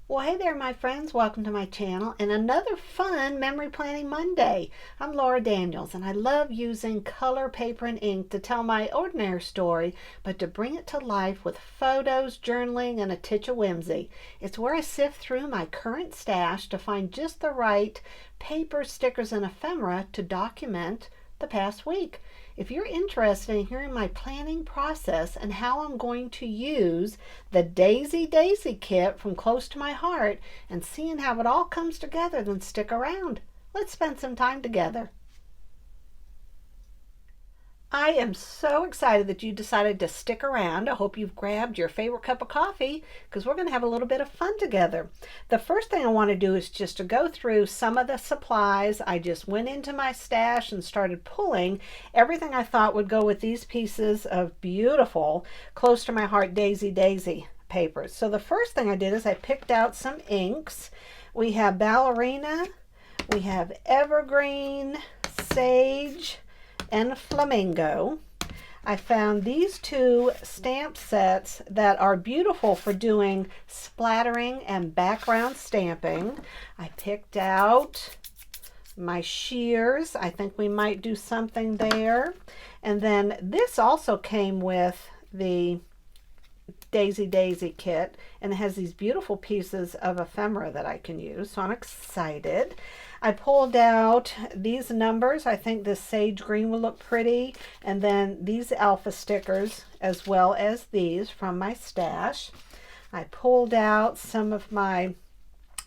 Well, hey there, my friends. Welcome to my channel and another fun Memory Planning Monday. I'm Laura Daniels, and I love using color, paper, and ink to tell my ordinary story, but to bring it to life with photos, journaling, and a titch of whimsy. It's where I sift through my current stash to find just the right paper, stickers, and ephemera to document the past week. If you're interested in hearing my planning process and how I'm going to use the Daisy kit from Close to My Heart and seeing how it all comes together, then stick around. Let's spend some time together. I am so excited that you decided to stick around. I hope you've grabbed your favorite cup of coffee because we're going to have a little bit of fun together. The first thing I want to do is just to go through some of the supplies. I just went into my stash and started pulling everything I thought would go with these pieces of beautiful Close to My Heart Daisy papers. So the first thing I did is I picked out some inks. We have Ballerina, we have Evergreen, Sage, and Flamingo. I found these two stamp sets that are beautiful for doing splattering and background stamping. I picked out my shears. I think we might do something there. And then this also came with the Daisy kit, and it has these beautiful pieces of ephemera that I can use, so I'm excited. I pulled out these numbers. I think this sage green will look pretty, and then these alpha stickers as well as these from my stash. I pulled out some of my,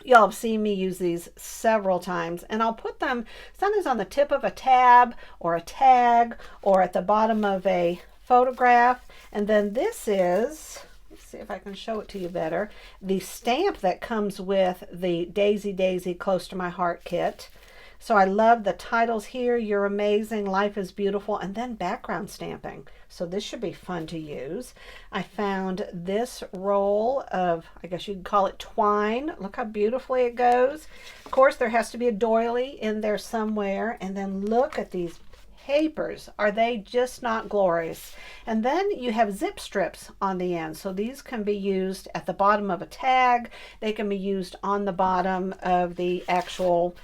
y'all have seen me use these several times, and I'll put them sometimes on the tip of a tab or a tag or at the bottom of a photograph. And then this is, let's see if I can show it to you better, the stamp that comes with the Daisy Close to My Heart kit. So I love the titles here, You're Amazing, Life is Beautiful, and then background stamping. So this should be fun to use. I found this roll of, I guess you could call it twine. Look how beautifully it goes. Of course, there has to be a doily in there somewhere. And then look at these papers. Are they just not glorious? And then you have zip strips on the end, so these can be used at the bottom of a tag. They can be used on the bottom of the actual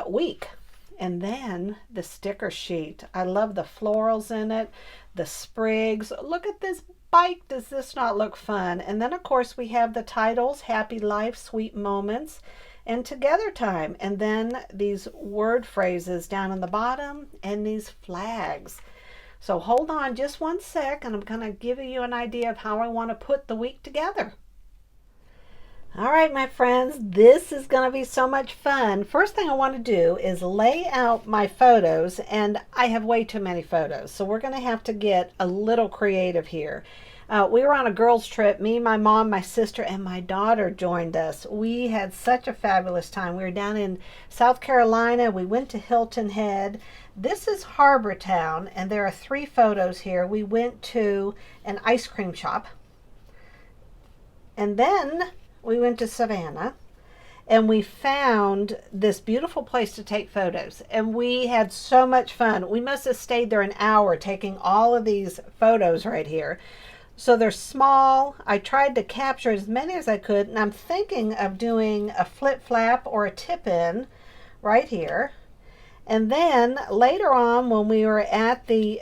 week. And then the sticker sheet. I love the florals in it, the sprigs. Look at this bike. Does this not look fun? And then of course we have the titles, Happy Life, Sweet Moments, and Together Time, and then these word phrases down on the bottom and these flags. So hold on just one sec, and I'm going to give you an idea of how I want to put the week together. All right, my friends, this is going to be so much fun. First thing I want to do is lay out my photos, and I have way too many photos, so we're going to have to get a little creative here. We were on a girls' trip. Me, my mom, my sister, and my daughter joined us. We had such a fabulous time. We were down in South Carolina. We went to Hilton Head. This is Harbor Town, and there are 3 photos here. We went to an ice cream shop, and then we went to Savannah, and we found this beautiful place to take photos, and we had so much fun. We must have stayed there an hour taking all of these photos right here. So they're small. I tried to capture as many as I could, and I'm thinking of doing a flip flap or a tip in right here. And then later on, when we were at the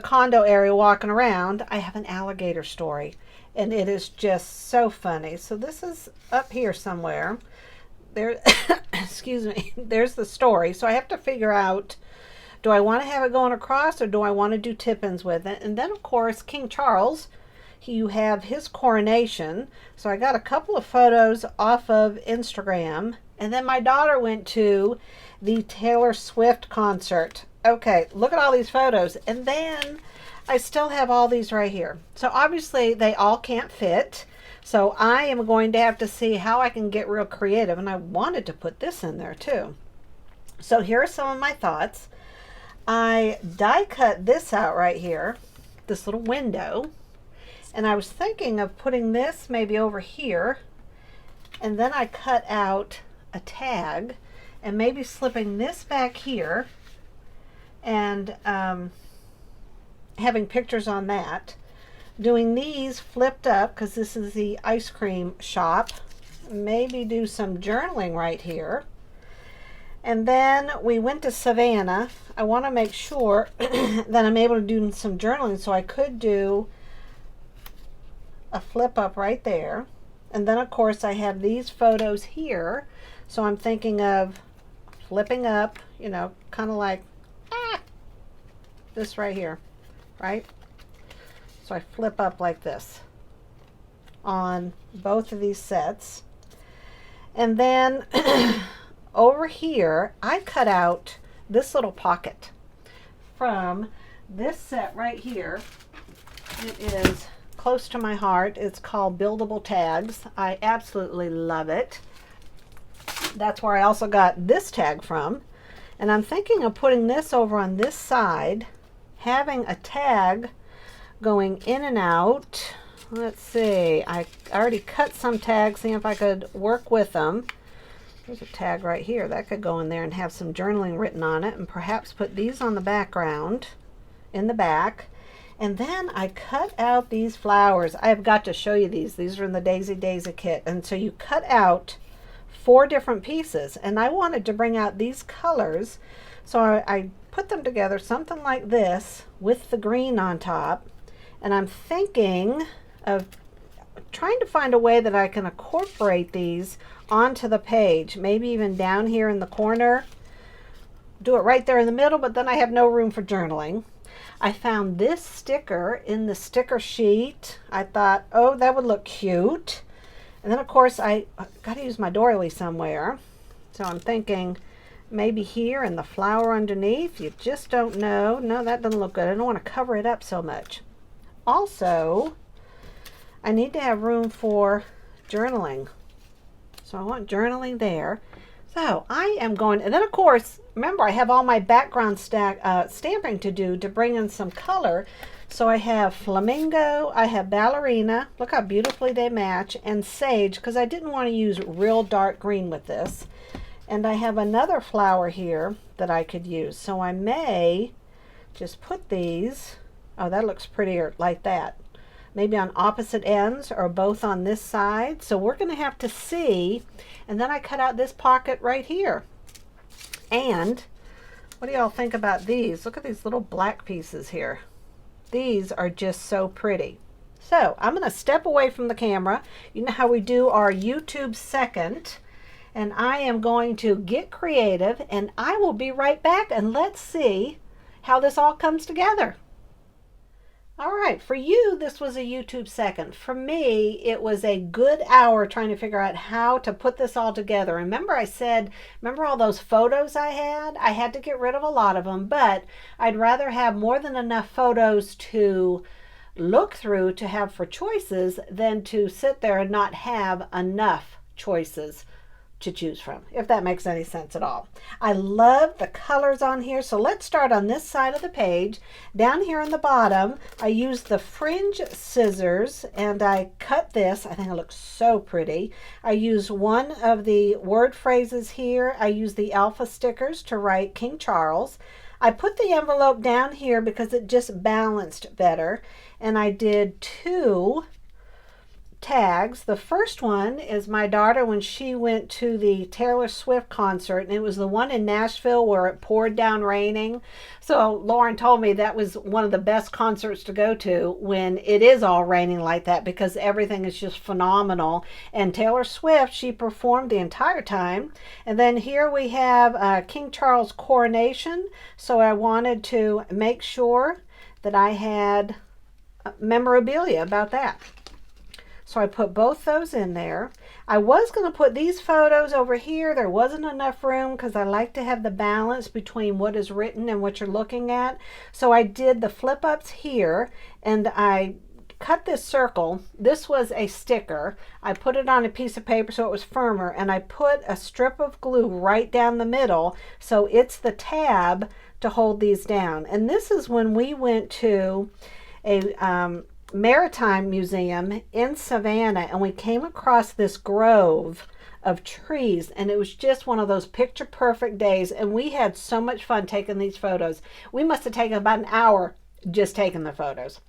condo area walking around, I have an alligator story, and it is just so funny. So this is up here somewhere. There, excuse me, there's the story. So I have to figure out, do I want to have it going across, or do I want to do tip-ins with it? And then, of course, King Charles, you have his coronation. So I got a couple of photos off of Instagram. And then my daughter went to the Taylor Swift concert. Okay, look at all these photos. And then I still have all these right here. So obviously they all can't fit. So I am going to have to see how I can get real creative. And I wanted to put this in there too. So here are some of my thoughts. I die cut this out right here, this little window, and I was thinking of putting this maybe over here, and then I cut out a tag and maybe slipping this back here and having pictures on that. doing these flipped up because this is the ice cream shop. Maybe do some journaling right here. And then we went to Savannah. I want to make sure that I'm able to do some journaling, so I could do a flip up right there. And then of course I have these photos here, so I'm thinking of flipping up, you know, kind of like this right here, right? So I flip up like this on both of these sets. And then over here, I cut out this little pocket from this set right here. It is close to my heart. It's called Buildable Tags. I absolutely love it. That's where I also got this tag from. And I'm thinking of putting this over on this side, having a tag going in and out. Let's see, I already cut some tags, see if I could work with them. There's a tag right here that could go in there and have some journaling written on it, and perhaps put these on the background in the back. And then I cut out these flowers. I've got to show you these. These are in the Daisy kit. And so you cut out 4 different pieces, and I wanted to bring out these colors. So I put them together, something like this with the green on top. And I'm thinking of trying to find a way that I can incorporate these onto the page, maybe even down here in the corner. Do it right there in the middle, but then I have no room for journaling. I found this sticker in the sticker sheet. I thought, oh, that would look cute. And then of course I got to use my doily somewhere. So I'm thinking maybe here and the flower underneath. You just don't know. No, that doesn't look good. I don't want to cover it up so much. Also, I need to have room for journaling. So I want journaling there. So I am going, and then of course, remember I have all my background stamping to do to bring in some color. So I have flamingo, I have ballerina, look how beautifully they match, and sage, because I didn't want to use real dark green with this. And I have another flower here that I could use. So I may just put these, oh, that looks prettier like that. Maybe on opposite ends or both on this side. So we're going to have to see. And then I cut out this pocket right here. And what do y'all think about these? Look at these little black pieces here. These are just so pretty. So I'm going to step away from the camera. You know how we do our YouTube second. And I am going to get creative, and I will be right back, and let's see how this all comes together. All right, for you, this was a YouTube second. For me, it was a good hour trying to figure out how to put this all together. Remember I said, remember all those photos I had? I had to get rid of a lot of them, but I'd rather have more than enough photos to look through to have for choices than to sit there and not have enough choices to choose from, if that makes any sense at all. I love the colors on here. So let's start on this side of the page. Down here on the bottom, I used the fringe scissors and I cut this. I think it looks so pretty. I used one of the word phrases here. I used the alpha stickers to write King Charles. I put the envelope down here because it just balanced better. And I did 2 tags. The first one is my daughter when she went to the Taylor Swift concert, and it was the one in Nashville where it poured down raining. So Lauren told me that was one of the best concerts to go to when it is all raining like that, because everything is just phenomenal. And Taylor Swift, she performed the entire time. And then here we have King Charles' coronation. So I wanted to make sure that I had memorabilia about that. So I put both those in there. I was going to put these photos over here. There wasn't enough room because I like to have the balance between what is written and what you're looking at. So I did the flip ups here, and I cut this circle. This was a sticker. I put it on a piece of paper so it was firmer, and I put a strip of glue right down the middle so it's the tab to hold these down. And this is when we went to a Maritime Museum in Savannah, and we came across this grove of trees, and it was just one of those picture perfect days, and we had so much fun taking these photos. We must have taken about an hour just taking the photos.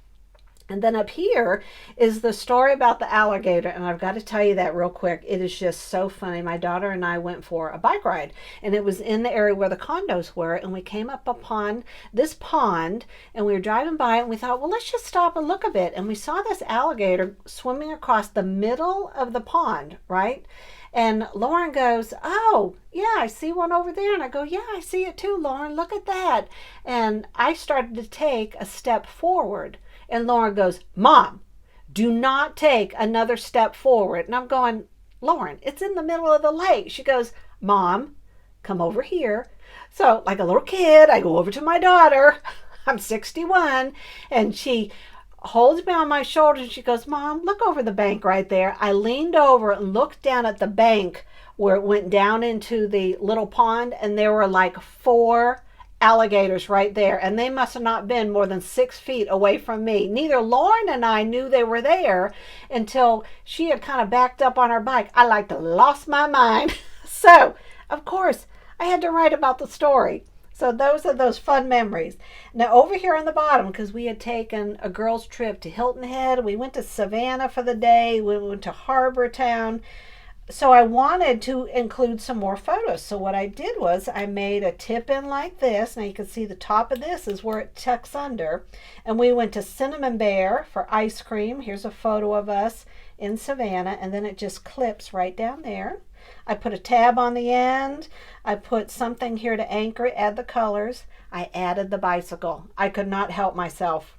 And then up here is the story about the alligator. And I've got to tell you that real quick. It is just so funny. My daughter and I went for a bike ride, and it was in the area where the condos were. And we came up upon this pond, and we were driving by, and we thought, well, let's just stop and look a bit. And we saw this alligator swimming across the middle of the pond, right? And Lauren goes, oh, yeah, I see one over there. And I go, yeah, I see it too, Lauren. Look at that. And I started to take a step forward. And Lauren goes, Mom, do not take another step forward. And I'm going, Lauren, it's in the middle of the lake. She goes, Mom, come over here. So like a little kid, I go over to my daughter. I'm 61. And she holds me on my shoulder and she goes, Mom, look over the bank right there. I leaned over and looked down at the bank where it went down into the little pond. And there were like 4 alligators right there, and they must have not been more than 6 feet away from me. Neither Lauren and I knew they were there until she had kind of backed up on her bike. I like to lost my mind. So, of course, I had to write about the story. So those are those fun memories. Now over here on the bottom, because we had taken a girls' trip to Hilton Head, we went to Savannah for the day, we went to Harbor Town. So I wanted to include some more photos. So what I did was I made a tip in like this. Now you can see the top of this is where it tucks under. And we went to Cinnamon Bear for ice cream. Here's a photo of us in Savannah. And then it just clips right down there. I put a tab on the end. I put something here to anchor it, add the colors. I added the bicycle. I could not help myself.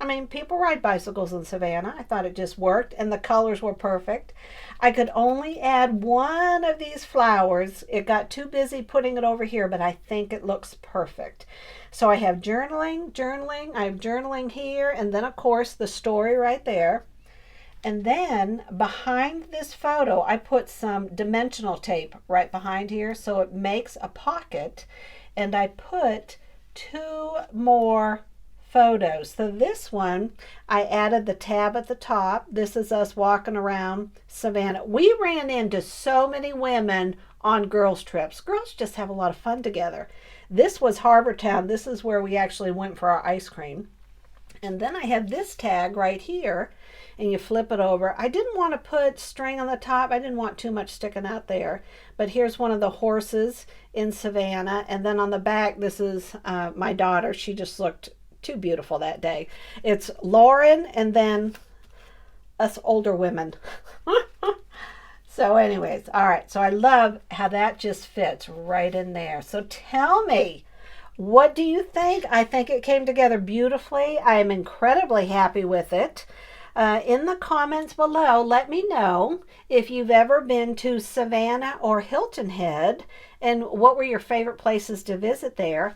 I mean, people ride bicycles in Savannah. I thought it just worked, and the colors were perfect. I could only add one of these flowers. It got too busy putting it over here, but I think it looks perfect. So I have journaling. I have journaling here, and then, of course, the story right there. And then behind this photo, I put some dimensional tape right behind here, so it makes a pocket, and I put 2 more photos. So this one, I added the tab at the top. This is us walking around Savannah. We ran into so many women on girls' trips. Girls just have a lot of fun together. This was Harbor Town. This is where we actually went for our ice cream. And then I have this tag right here, and you flip it over. I didn't want to put string on the top. I didn't want too much sticking out there. But here's one of the horses in Savannah. And then on the back, this is my daughter. She just looked too beautiful that day. It's Lauren and then us older women. So anyways, all right. So I love how that just fits right in there. So tell me, what do you think? I think it came together beautifully. I am incredibly happy with it. In the comments below, let me know if you've ever been to Savannah or Hilton Head and what were your favorite places to visit there.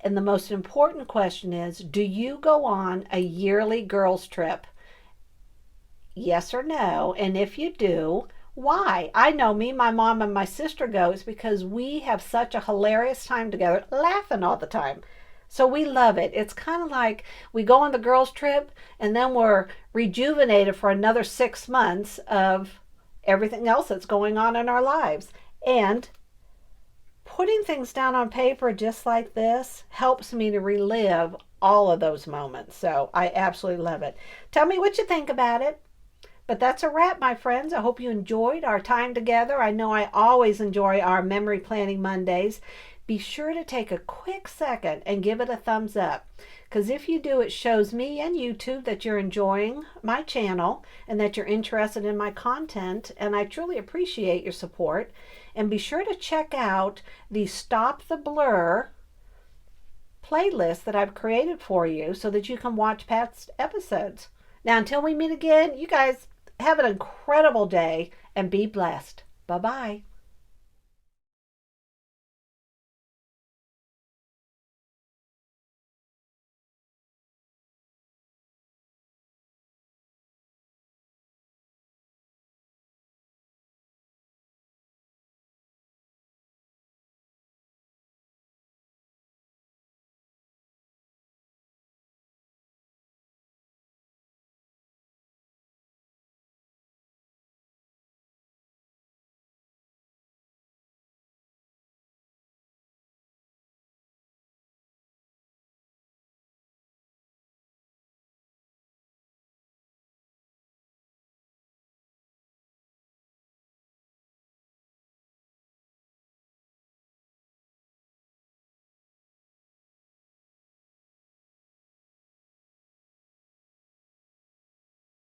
And the most important question is, do you go on a yearly girls' trip? Yes or no? And if you do, why? I know me, my mom, and my sister goes because we have such a hilarious time together, laughing all the time. So we love it. It's kind of like we go on the girls' trip and then we're rejuvenated for another 6 months of everything else that's going on in our lives. And putting things down on paper just like this helps me to relive all of those moments. So I absolutely love it. Tell me what you think about it. But that's a wrap, my friends. I hope you enjoyed our time together. I know I always enjoy our Memory Planning Mondays. Be sure to take a quick second and give it a thumbs up. Because if you do, it shows me and YouTube that you're enjoying my channel and that you're interested in my content. And I truly appreciate your support. And be sure to check out the Stop the Blur playlist that I've created for you so that you can watch past episodes. Now, until we meet again, you guys have an incredible day and be blessed. Bye-bye.